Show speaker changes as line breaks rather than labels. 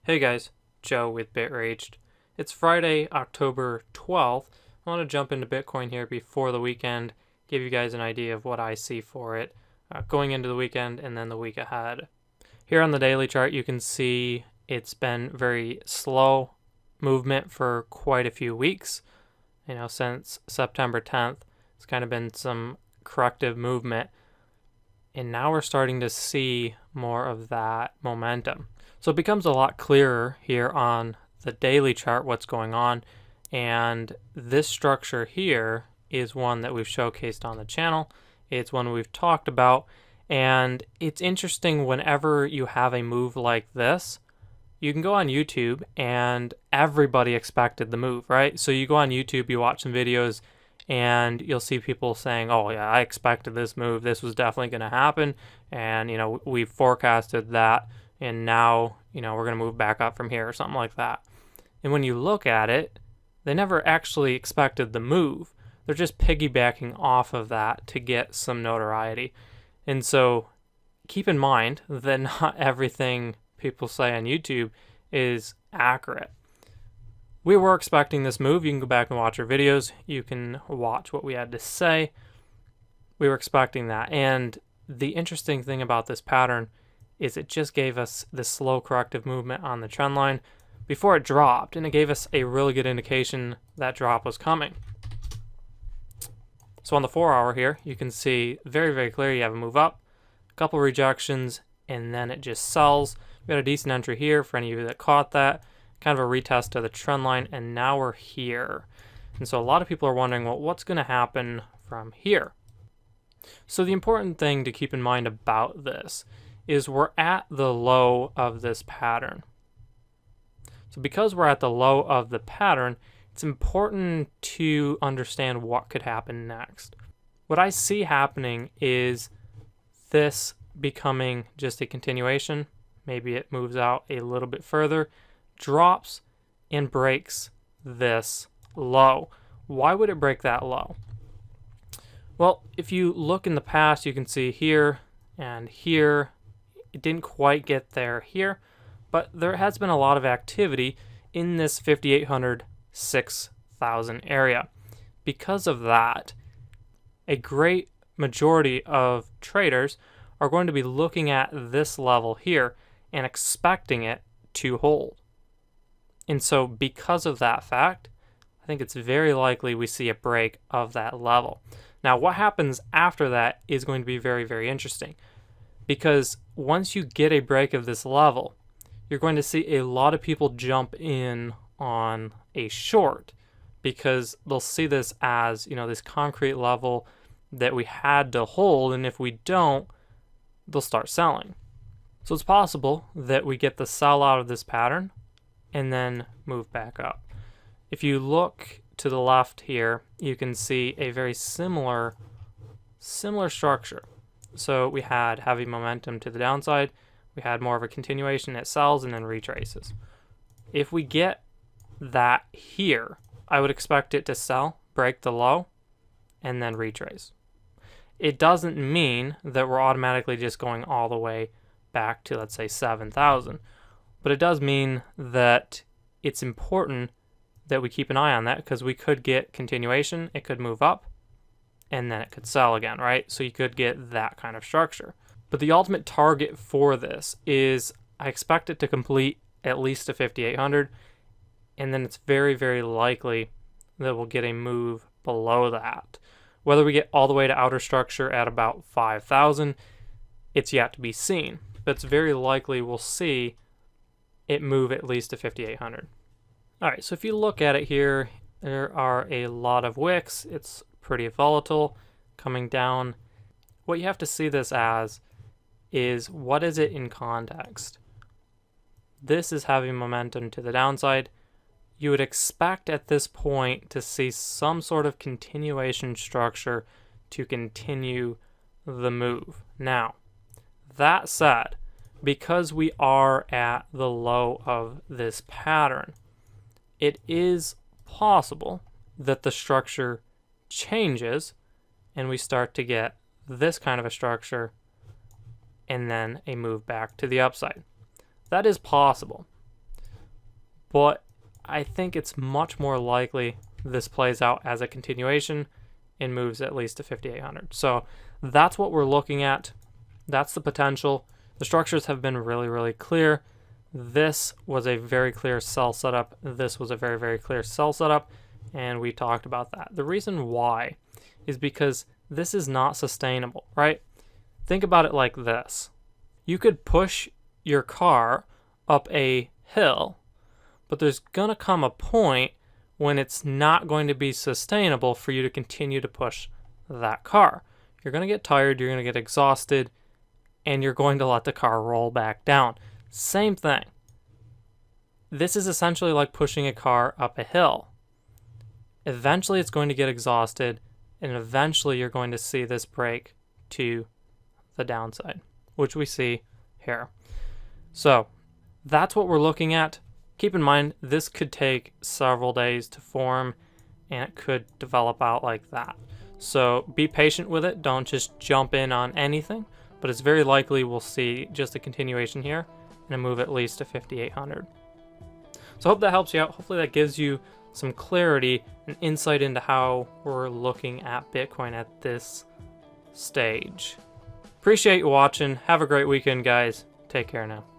Hey guys, Joe with BitRaged. It's Friday, October 12th. I want to jump into Bitcoin here before the weekend, give you guys an idea of what I see for it going into the weekend and then the week ahead. Here on the daily chart, you can see it's been very slow movement for quite a few weeks. Since September 10th, it's kind of been some corrective movement. And now we're starting to see more of that momentum. So it becomes a lot clearer here on the daily chart what's going on. And this structure here is one that we've showcased on the channel. It's one we've talked about. And it's interesting whenever you have a move like this, you can go on YouTube and everybody expected the move, right? So you go on YouTube, you watch some videos, and you'll see people saying, oh yeah, I expected this move. This was definitely going to happen. And, we forecasted that. And now, we're going to move back up from here or something like that. And when you look at it, they never actually expected the move. They're just piggybacking off of that to get some notoriety. And so keep in mind that not everything people say on YouTube is accurate. We were expecting this move. You can go back and watch our videos. You can watch what we had to say. We were expecting that. And the interesting thing about this pattern is it just gave us this slow corrective movement on the trend line before it dropped, and it gave us a really good indication that drop was coming. So on the 4-hour here, you can see very, very clear you have a move up, a couple rejections, and then it just sells. We got a decent entry here for any of you that caught that, kind of a retest to the trend line, and now we're here. And so a lot of people are wondering, well, what's going to happen from here? So the important thing to keep in mind about this is we're at the low of this pattern. So because we're at the low of the pattern, it's important to understand what could happen next. What I see happening is this becoming just a continuation. Maybe it moves out a little bit further, drops, and breaks this low. Why would it break that low? Well, if you look in the past, you can see here and here, it didn't quite get there here, but there has been a lot of activity in this 5,800, 6,000 area. Because of that, a great majority of traders are going to be looking at this level here and expecting it to hold. And so because of that fact, I think it's very likely we see a break of that level. Now, what happens after that is going to be very, very interesting, because once you get a break of this level, you're going to see a lot of people jump in on a short, because they'll see this as, this concrete level that we had to hold, and if we don't, they'll start selling. So it's possible that we get the sell out of this pattern and then move back up. If you look to the left here, you can see a very similar structure. So we had heavy momentum to the downside. We had more of a continuation. It sells and then retraces. If we get that here, I would expect it to sell, break the low, and then retrace. It doesn't mean that we're automatically just going all the way back to, let's say, 7,000. But it does mean that it's important that we keep an eye on that, because we could get continuation, it could move up, and then it could sell again, right? So you could get that kind of structure. But the ultimate target for this is I expect it to complete at least a 5,800, and then it's very, very likely that we'll get a move below that. Whether we get all the way to outer structure at about 5,000, it's yet to be seen. But it's very likely we'll see it move at least to 5,800. All right, so if you look at it here, there are a lot of wicks. It's pretty volatile coming down. What you have to see this as is, what is it in context? This is having momentum to the downside. You would expect at this point to see some sort of continuation structure to continue the move. Now, that said, because we are at the low of this pattern, it is possible that the structure changes and we start to get this kind of a structure and then a move back to the upside. That is possible. but I think it's much more likely this plays out as a continuation and moves at least to 5,800. So that's what we're looking at. That's the potential. The structures have been really, really clear. This was a very clear sell setup. This was a very, very clear sell setup, and we talked about that. The reason why is because this is not sustainable, right? Think about it like this. You could push your car up a hill, but there's going to come a point when it's not going to be sustainable for you to continue to push that car. You're going to get tired, you're going to get exhausted, and you're going to let the car roll back down. Same thing. This is essentially like pushing a car up a hill. Eventually it's going to get exhausted, and eventually you're going to see this break to the downside, which we see here. So that's what we're looking at. Keep in mind, this could take several days to form, and it could develop out like that. So be patient with it. Don't just jump in on anything, but it's very likely we'll see just a continuation here and a move at least to 5,800. So I hope that helps you out. Hopefully that gives you some clarity and insight into how we're looking at Bitcoin at this stage. Appreciate you watching. Have a great weekend, guys. Take care now.